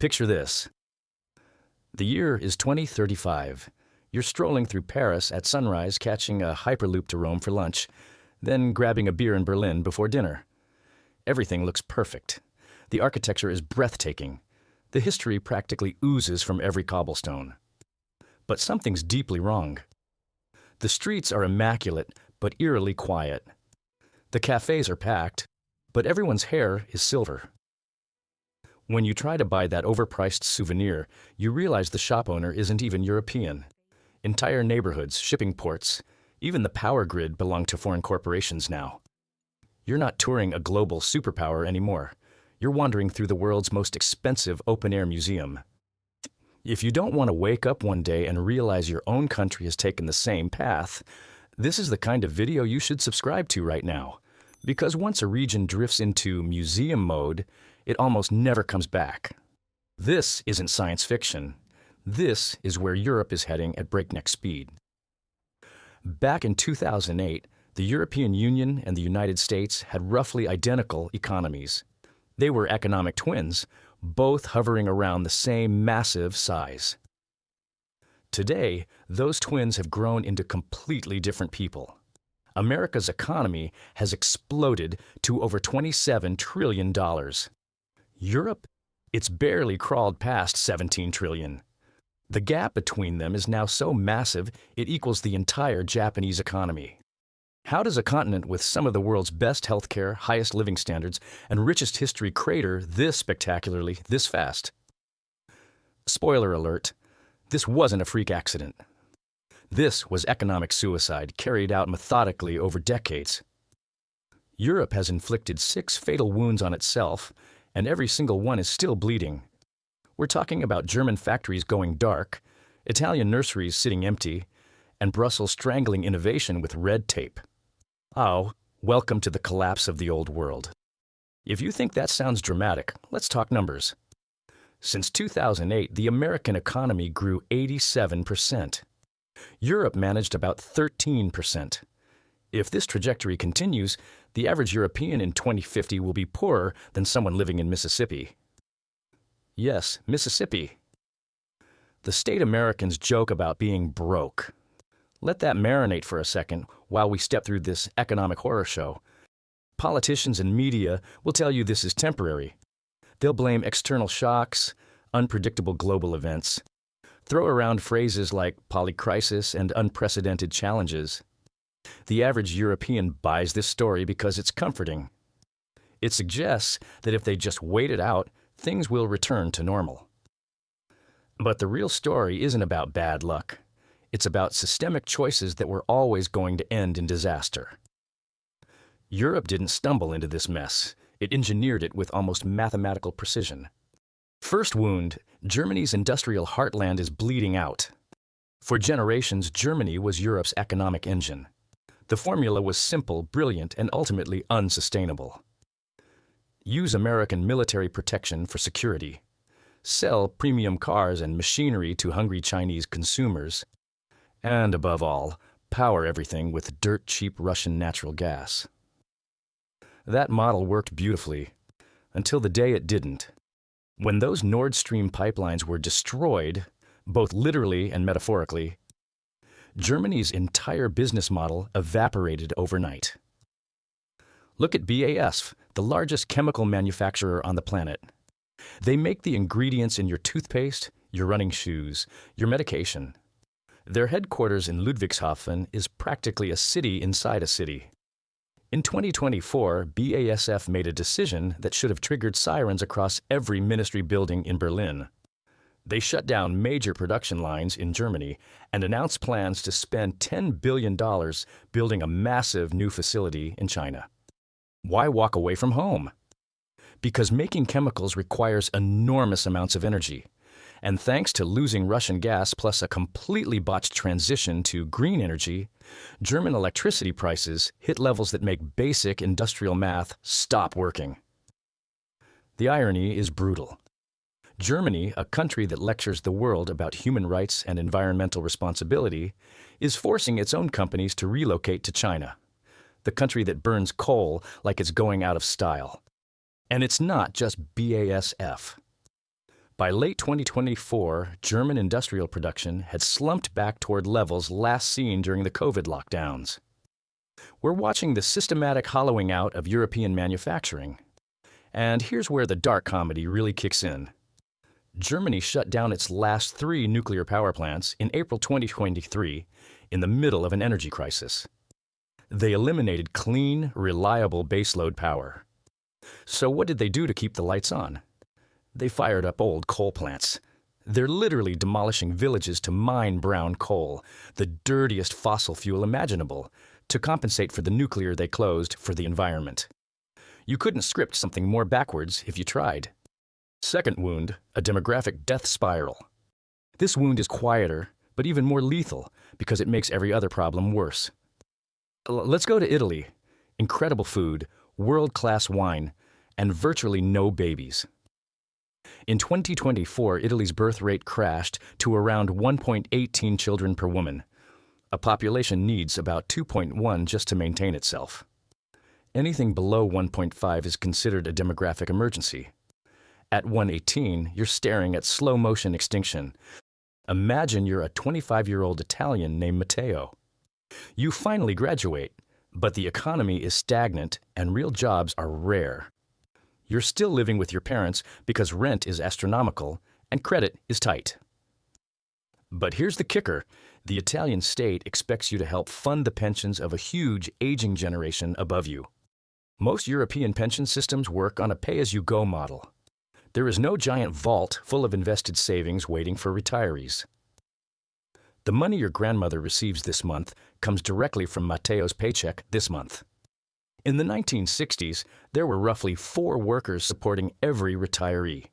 Picture this. The year is 2035. You're strolling through Paris at sunrise, catching a Hyperloop to Rome for lunch, then grabbing a beer in Berlin before dinner. Everything looks perfect. The architecture is breathtaking. The history practically oozes from every cobblestone. But something's deeply wrong. The streets are immaculate, but eerily quiet. The cafes are packed, but everyone's hair is silver. When you try to buy that overpriced souvenir, you realize the shop owner isn't even European. Entire neighborhoods, shipping ports, even the power grid belong to foreign corporations now. You're not touring a global superpower anymore. You're wandering through the world's most expensive open-air museum. If you don't want to wake up one day and realize your own country has taken the same path, this is the kind of video you should subscribe to right now. Because once a region drifts into museum mode, it almost never comes back. This isn't science fiction. This is where Europe is heading at breakneck speed. Back in 2008, the European Union and the United States had roughly identical economies. They were economic twins, both hovering around the same massive size. Today, those twins have grown into completely different people. America's economy has exploded to over $27 trillion. Europe? It's barely crawled past $17 trillion. The gap between them is now so massive it equals the entire Japanese economy. How does a continent with some of the world's best healthcare, highest living standards, and richest history crater this spectacularly, this fast? Spoiler alert, this wasn't a freak accident. This was economic suicide carried out methodically over decades. Europe has inflicted 6 fatal wounds on itself, and every single one is still bleeding. We're talking about German factories going dark, Italian nurseries sitting empty, and Brussels strangling innovation with red tape. Oh, welcome to the collapse of the old world. If you think that sounds dramatic, let's talk numbers. Since 2008, the American economy grew 87%. Europe managed about 13%. If this trajectory continues, the average European in 2050 will be poorer than someone living in Mississippi. Yes, Mississippi. The state Americans joke about being broke. Let that marinate for a second while we step through this economic horror show. Politicians and media will tell you this is temporary. They'll blame external shocks, unpredictable global events, throw around phrases like polycrisis and unprecedented challenges. The average European buys this story because it's comforting. It suggests that if they just wait it out, things will return to normal. But the real story isn't about bad luck. It's about systemic choices that were always going to end in disaster. Europe didn't stumble into this mess. It engineered it with almost mathematical precision. First wound, Germany's industrial heartland is bleeding out. For generations, Germany was Europe's economic engine. The formula was simple, brilliant, and ultimately unsustainable. Use American military protection for security. Sell premium cars and machinery to hungry Chinese consumers. And above all, power everything with dirt-cheap Russian natural gas. That model worked beautifully, until the day it didn't. When those Nord Stream pipelines were destroyed, both literally and metaphorically, Germany's entire business model evaporated overnight. Look at BASF, the largest chemical manufacturer on the planet. They make the ingredients in your toothpaste, your running shoes, your medication. Their headquarters in Ludwigshafen is practically a city inside a city. In 2024, BASF made a decision that should have triggered sirens across every ministry building in Berlin. They shut down major production lines in Germany and announced plans to spend $10 billion building a massive new facility in China. Why walk away from home? Because making chemicals requires enormous amounts of energy. And thanks to losing Russian gas plus a completely botched transition to green energy, German electricity prices hit levels that make basic industrial math stop working. The irony is brutal. Germany, a country that lectures the world about human rights and environmental responsibility, is forcing its own companies to relocate to China, the country that burns coal like it's going out of style. And it's not just BASF. By late 2024, German industrial production had slumped back toward levels last seen during the COVID lockdowns. We're watching the systematic hollowing out of European manufacturing. And here's where the dark comedy really kicks in. Germany shut down its last 3 nuclear power plants in April 2023 in the middle of an energy crisis. They eliminated clean, reliable baseload power. So what did they do to keep the lights on? They fired up old coal plants. They're literally demolishing villages to mine brown coal, the dirtiest fossil fuel imaginable, to compensate for the nuclear they closed for the environment. You couldn't script something more backwards if you tried. Second wound, a demographic death spiral. This wound is quieter, but even more lethal because it makes every other problem worse. Let's go to Italy. Incredible food, world-class wine, and virtually no babies. In 2024, Italy's birth rate crashed to around 1.18 children per woman. A population needs about 2.1 just to maintain itself. Anything below 1.5 is considered a demographic emergency. At 118, you're staring at slow-motion extinction. Imagine you're a 25-year-old Italian named Matteo. You finally graduate, but the economy is stagnant and real jobs are rare. You're still living with your parents because rent is astronomical and credit is tight. But here's the kicker. The Italian state expects you to help fund the pensions of a huge aging generation above you. Most European pension systems work on a pay-as-you-go model. There is no giant vault full of invested savings waiting for retirees. The money your grandmother receives this month comes directly from Matteo's paycheck this month. In the 1960s, there were roughly 4 workers supporting every retiree.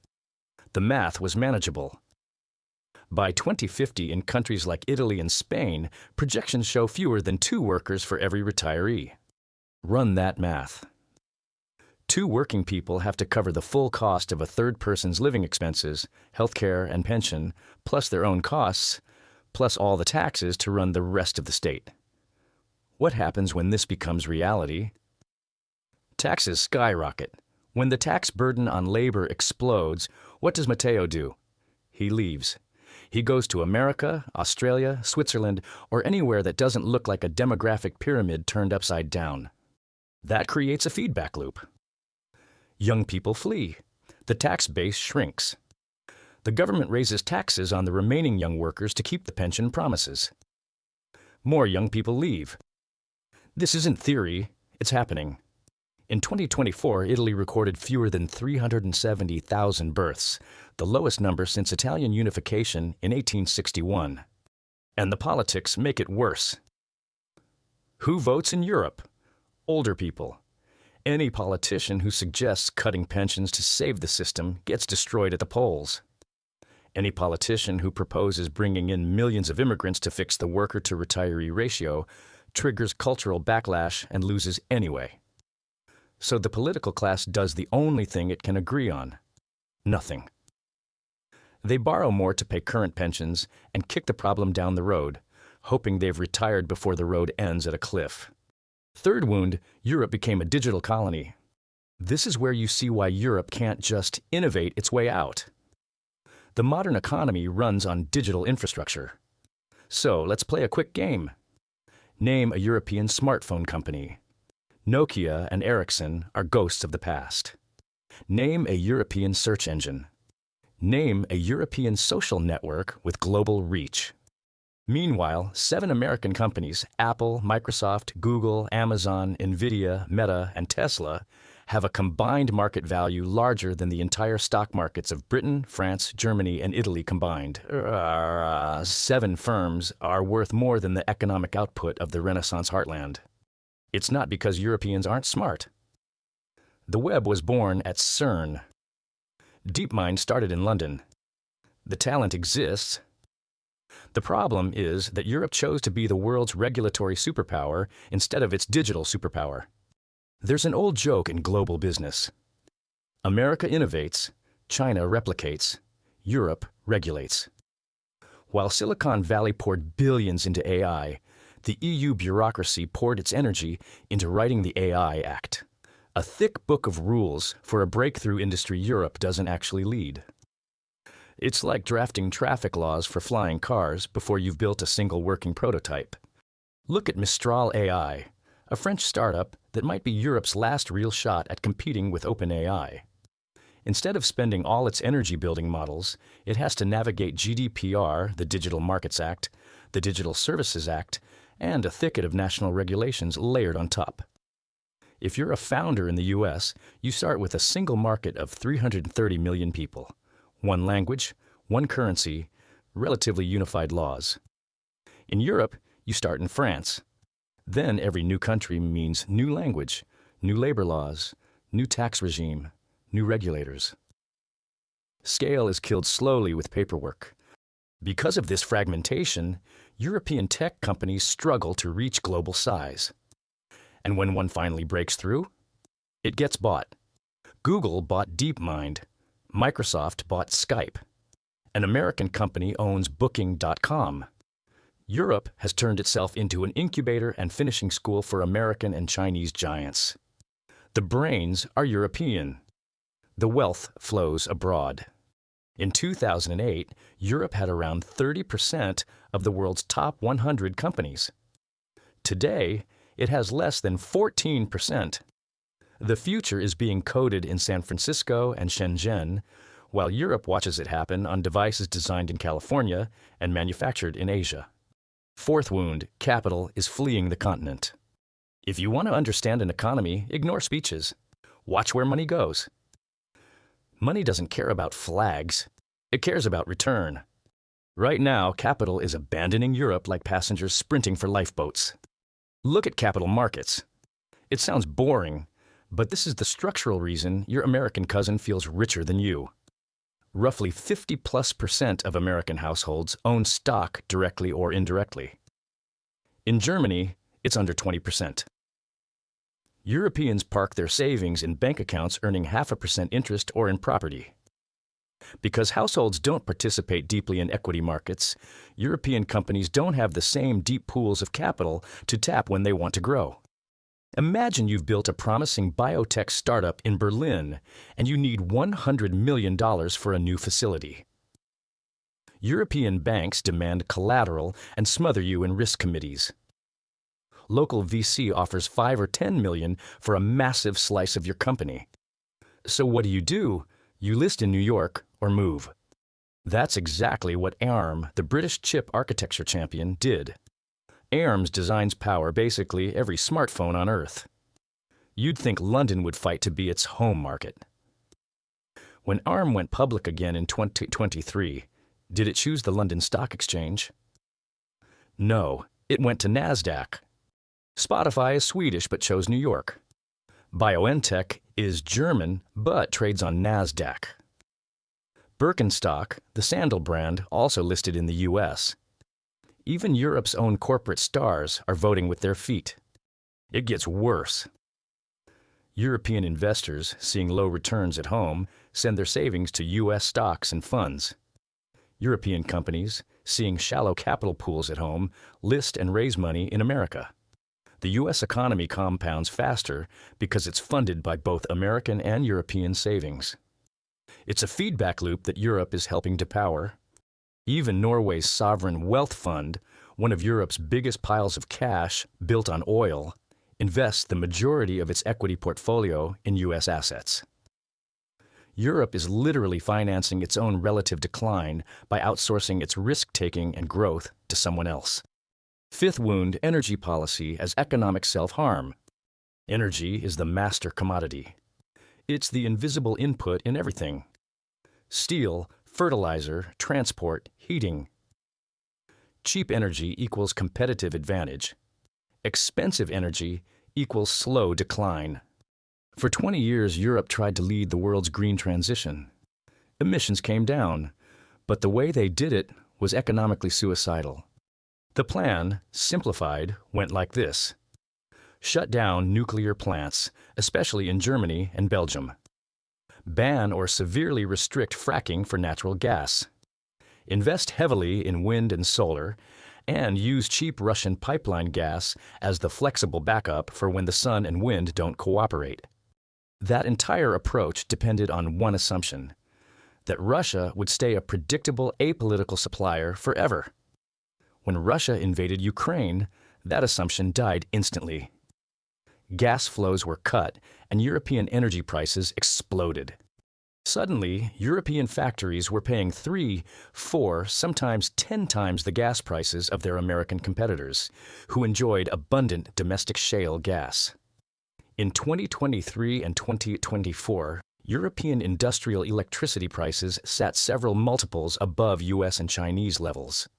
The math was manageable. By 2050, in countries like Italy and Spain, projections show fewer than 2 workers for every retiree. Run that math. 2 working people have to cover the full cost of a third person's living expenses, healthcare and pension, plus their own costs, plus all the taxes to run the rest of the state. What happens when this becomes reality? Taxes skyrocket. When the tax burden on labor explodes, what does Matteo do? He leaves. He goes to America, Australia, Switzerland, or anywhere that doesn't look like a demographic pyramid turned upside down. That creates a feedback loop. Young people flee. The tax base shrinks. The government raises taxes on the remaining young workers to keep the pension promises. More young people leave. This isn't theory, it's happening. In 2024, Italy recorded fewer than 370,000 births, the lowest number since Italian unification in 1861. And the politics make it worse. Who votes in Europe? Older people. Any politician who suggests cutting pensions to save the system gets destroyed at the polls. Any politician who proposes bringing in millions of immigrants to fix the worker-to-retiree ratio triggers cultural backlash and loses anyway. So the political class does the only thing it can agree on: nothing. They borrow more to pay current pensions and kick the problem down the road, hoping they've retired before the road ends at a cliff. Third wound, Europe became a digital colony. This is where you see why Europe can't just innovate its way out. The modern economy runs on digital infrastructure. So let's play a quick game. Name a European smartphone company. Nokia and Ericsson are ghosts of the past. Name a European search engine. Name a European social network with global reach. Meanwhile, 7 American companies, Apple, Microsoft, Google, Amazon, Nvidia, Meta, and Tesla, have a combined market value larger than the entire stock markets of Britain, France, Germany, and Italy combined. 7 firms are worth more than the economic output of the Renaissance heartland. It's not because Europeans aren't smart. The web was born at CERN. DeepMind started in London. The talent exists. The problem is that Europe chose to be the world's regulatory superpower instead of its digital superpower. There's an old joke in global business. America innovates, China replicates, Europe regulates. While Silicon Valley poured billions into AI, the EU bureaucracy poured its energy into writing the AI Act, a thick book of rules for a breakthrough industry Europe doesn't actually lead. It's like drafting traffic laws for flying cars before you've built a single working prototype. Look at Mistral AI, a French startup that might be Europe's last real shot at competing with OpenAI. Instead of spending all its energy building models, it has to navigate GDPR, the Digital Markets Act, the Digital Services Act, and a thicket of national regulations layered on top. If you're a founder in the US, you start with a single market of 330 million people. One language, one currency, relatively unified laws. In Europe, you start in France. Then every new country means new language, new labor laws, new tax regime, new regulators. Scale is killed slowly with paperwork. Because of this fragmentation, European tech companies struggle to reach global size. And when one finally breaks through, it gets bought. Google bought DeepMind. Microsoft bought Skype. An American company owns Booking.com. Europe has turned itself into an incubator and finishing school for American and Chinese giants. The brains are European. The wealth flows abroad. In 2008, Europe had around 30% of the world's top 100 companies. Today, it has less than 14%. The future is being coded in San Francisco and Shenzhen, while Europe watches it happen on devices designed in California and manufactured in Asia. Fourth wound, capital is fleeing the continent. If you want to understand an economy, ignore speeches. Watch where money goes. Money doesn't care about flags. It cares about return. Right now, capital is abandoning Europe like passengers sprinting for lifeboats. Look at capital markets. It sounds boring, but this is the structural reason your American cousin feels richer than you. Roughly 50+% of American households own stock directly or indirectly. In Germany, it's under 20%. Europeans park their savings in bank accounts earning 0.5% interest or in property. Because households don't participate deeply in equity markets, European companies don't have the same deep pools of capital to tap when they want to grow. Imagine you've built a promising biotech startup in Berlin and you need $100 million for a new facility. European banks demand collateral and smother you in risk committees. Local VC offers $5 or $10 million for a massive slice of your company. So what do? You list in New York or move. That's exactly what ARM, the British chip architecture champion, did. ARM's designs power basically every smartphone on Earth. You'd think London would fight to be its home market. When ARM went public again in 2023, did it choose the London Stock Exchange? No, it went to NASDAQ. Spotify is Swedish but chose New York. BioNTech is German but trades on NASDAQ. Birkenstock, the sandal brand, also listed in the US. Even Europe's own corporate stars are voting with their feet. It gets worse. European investors, seeing low returns at home, send their savings to US stocks and funds. European companies, seeing shallow capital pools at home, list and raise money in America. The US economy compounds faster because it's funded by both American and European savings. It's a feedback loop that Europe is helping to power. Even Norway's sovereign wealth fund, one of Europe's biggest piles of cash built on oil, invests the majority of its equity portfolio in US assets. Europe is literally financing its own relative decline by outsourcing its risk-taking and growth to someone else. Fifth wound, energy policy as economic self-harm. Energy is the master commodity. It's the invisible input in everything. Steel, fertilizer, transport, heating. Cheap energy equals competitive advantage. Expensive energy equals slow decline. For 20 years, Europe tried to lead the world's green transition. Emissions came down, but the way they did it was economically suicidal. The plan, simplified, went like this. Shut down nuclear plants, especially in Germany and Belgium. Ban or severely restrict fracking for natural gas. Invest heavily in wind and solar, and use cheap Russian pipeline gas as the flexible backup for when the sun and wind don't cooperate. That entire approach depended on one assumption. that Russia would stay a predictable, apolitical supplier forever. When Russia invaded Ukraine, that assumption died instantly. Gas flows were cut, and European energy prices exploded. Suddenly, European factories were paying 3, 4, sometimes 10 times the gas prices of their American competitors, who enjoyed abundant domestic shale gas. In 2023 and 2024, European industrial electricity prices sat several multiples above US and Chinese levels.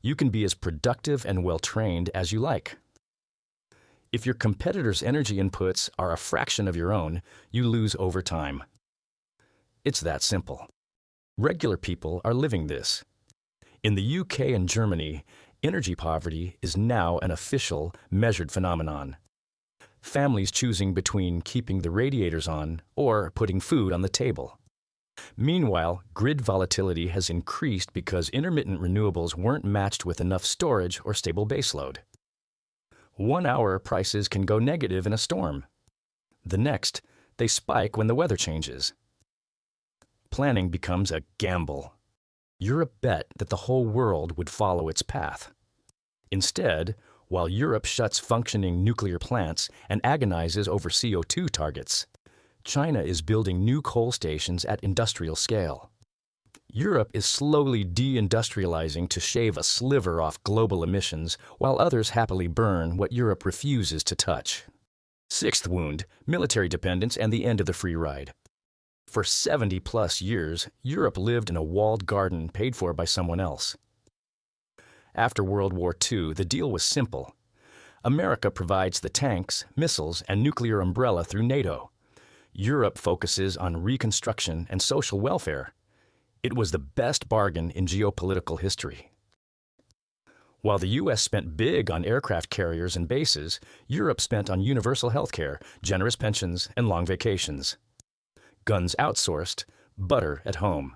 You can be as productive and well-trained as you like. If your competitors' energy inputs are a fraction of your own, you lose over time. It's that simple. Regular people are living this. In the UK and Germany, energy poverty is now an official, measured phenomenon. Families choosing between keeping the radiators on or putting food on the table. Meanwhile, grid volatility has increased because intermittent renewables weren't matched with enough storage or stable baseload. 1 hour prices can go negative in a storm. The next, they spike when the weather changes. Planning becomes a gamble. Europe bet that the whole world would follow its path. Instead, while Europe shuts functioning nuclear plants and agonizes over CO2 targets, China is building new coal stations at industrial scale. Europe is slowly deindustrializing to shave a sliver off global emissions, while others happily burn what Europe refuses to touch. Sixth wound, military dependence and the end of the free ride. For 70-plus years, Europe lived in a walled garden paid for by someone else. After World War II, the deal was simple. America provides the tanks, missiles, and nuclear umbrella through NATO. Europe focuses on reconstruction and social welfare. It was the best bargain in geopolitical history. While the U.S. spent big on aircraft carriers and bases, Europe spent on universal health care, generous pensions, and long vacations. Guns outsourced, butter at home.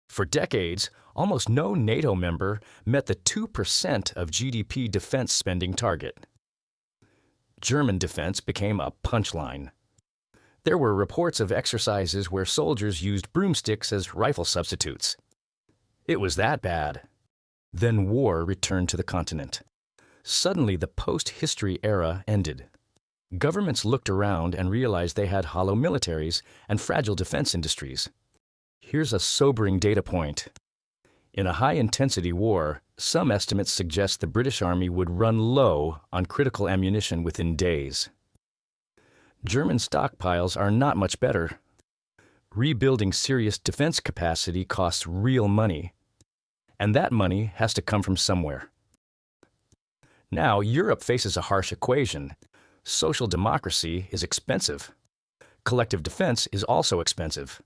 For decades, almost no NATO member met the 2% of GDP defense spending target. German defense became a punchline. There were reports of exercises where soldiers used broomsticks as rifle substitutes. It was that bad. Then war returned to the continent. Suddenly, the post-history era ended. Governments looked around and realized they had hollow militaries and fragile defense industries. Here's a sobering data point. In a high-intensity war, some estimates suggest the British Army would run low on critical ammunition within days. German stockpiles are not much better. Rebuilding serious defense capacity costs real money, and that money has to come from somewhere. Now, Europe faces a harsh equation. Social democracy is expensive. Collective defense is also expensive.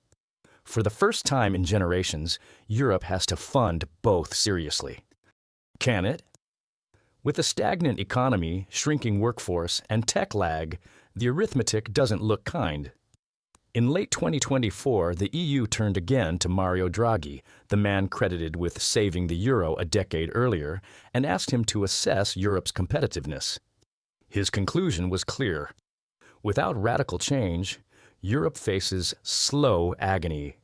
For the first time in generations, Europe has to fund both seriously. Can it? With a stagnant economy, shrinking workforce, and tech lag, the arithmetic doesn't look kind. In late 2024, the EU turned again to Mario Draghi, the man credited with saving the euro a decade earlier, and asked him to assess Europe's competitiveness. His conclusion was clear. Without radical change, Europe faces slow agony.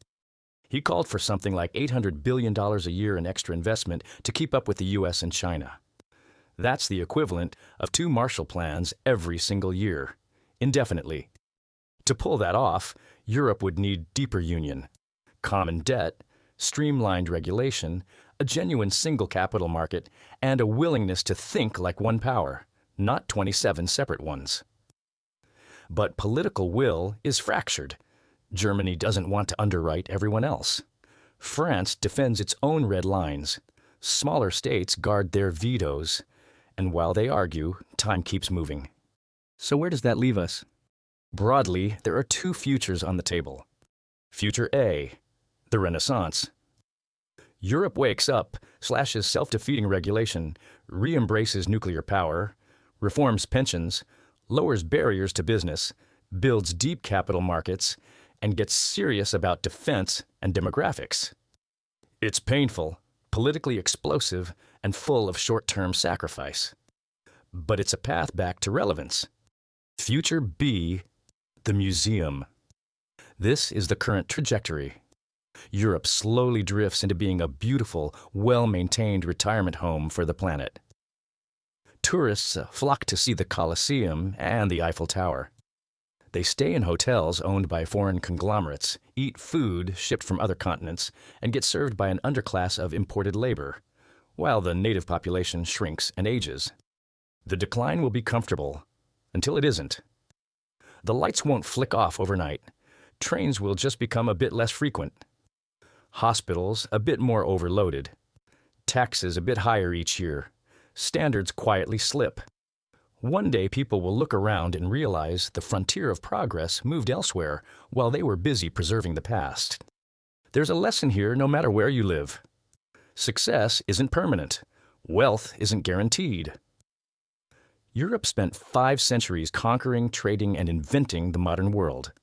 He called for something like $800 billion a year in extra investment to keep up with the US and China. That's the equivalent of 2 Marshall Plans every single year, indefinitely. To pull that off, Europe would need deeper union, common debt, streamlined regulation, a genuine single capital market, and a willingness to think like one power, not 27 separate ones. But political will is fractured. Germany doesn't want to underwrite everyone else. France defends its own red lines. Smaller states guard their vetoes. And while they argue, time keeps moving. So where does that leave us? Broadly, there are 2 futures on the table. Future A, the Renaissance. Europe wakes up, slashes self-defeating regulation, re-embraces nuclear power, reforms pensions, lowers barriers to business, builds deep capital markets, and gets serious about defense and demographics. It's painful, politically explosive, and full of short-term sacrifice. But it's a path back to relevance. Future B, the museum. This is the current trajectory. Europe slowly drifts into being a beautiful, well-maintained retirement home for the planet. Tourists flock to see the Colosseum and the Eiffel Tower. They stay in hotels owned by foreign conglomerates, eat food shipped from other continents, and get served by an underclass of imported labor, while the native population shrinks and ages. The decline will be comfortable, until it isn't. The lights won't flick off overnight. Trains will just become a bit less frequent. Hospitals a bit more overloaded. Taxes a bit higher each year. Standards quietly slip. One day people will look around and realize the frontier of progress moved elsewhere while they were busy preserving the past. There's a lesson here no matter where you live. Success isn't permanent. Wealth isn't guaranteed. Europe spent 5 centuries conquering, trading, and inventing the modern world.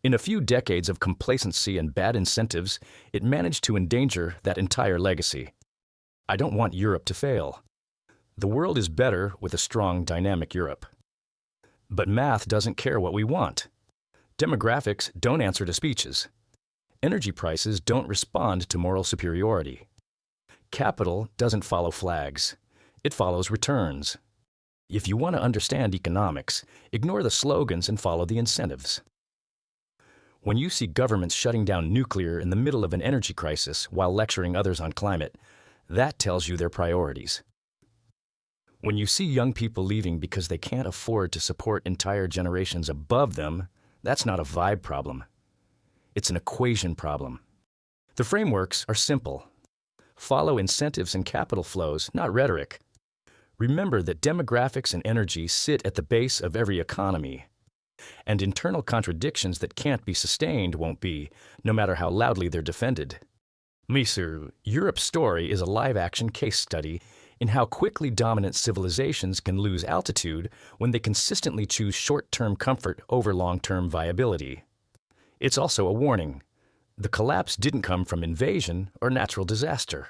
In a few decades of complacency and bad incentives, it managed to endanger that entire legacy. I don't want Europe to fail. The world is better with a strong, dynamic Europe. But math doesn't care what we want. Demographics don't answer to speeches. Energy prices don't respond to moral superiority. Capital doesn't follow flags. It follows returns. If you want to understand economics, ignore the slogans and follow the incentives. When you see governments shutting down nuclear in the middle of an energy crisis while lecturing others on climate, that tells you their priorities. When you see young people leaving because they can't afford to support entire generations above them, that's not a vibe problem. It's an equation problem. The frameworks are simple. Follow incentives and capital flows, not rhetoric. Remember that demographics and energy sit at the base of every economy, and internal contradictions that can't be sustained won't be, no matter how loudly they're defended. Misir, Europe's story is a live-action case study in how quickly dominant civilizations can lose altitude when they consistently choose short-term comfort over long-term viability. It's also a warning. The collapse didn't come from invasion or natural disaster.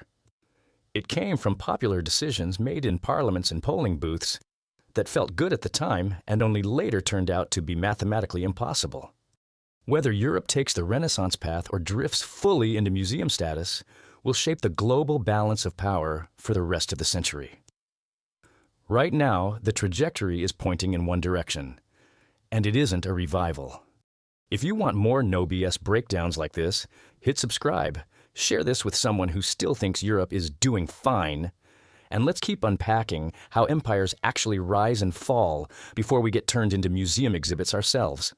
It came from popular decisions made in parliaments and polling booths that felt good at the time and only later turned out to be mathematically impossible. Whether Europe takes the Renaissance path or drifts fully into museum status will shape the global balance of power for the rest of the century. Right now, the trajectory is pointing in one direction, and it isn't a revival. If you want more no BS breakdowns like this, hit subscribe. Share this with someone who still thinks Europe is doing fine, and let's keep unpacking how empires actually rise and fall before we get turned into museum exhibits ourselves.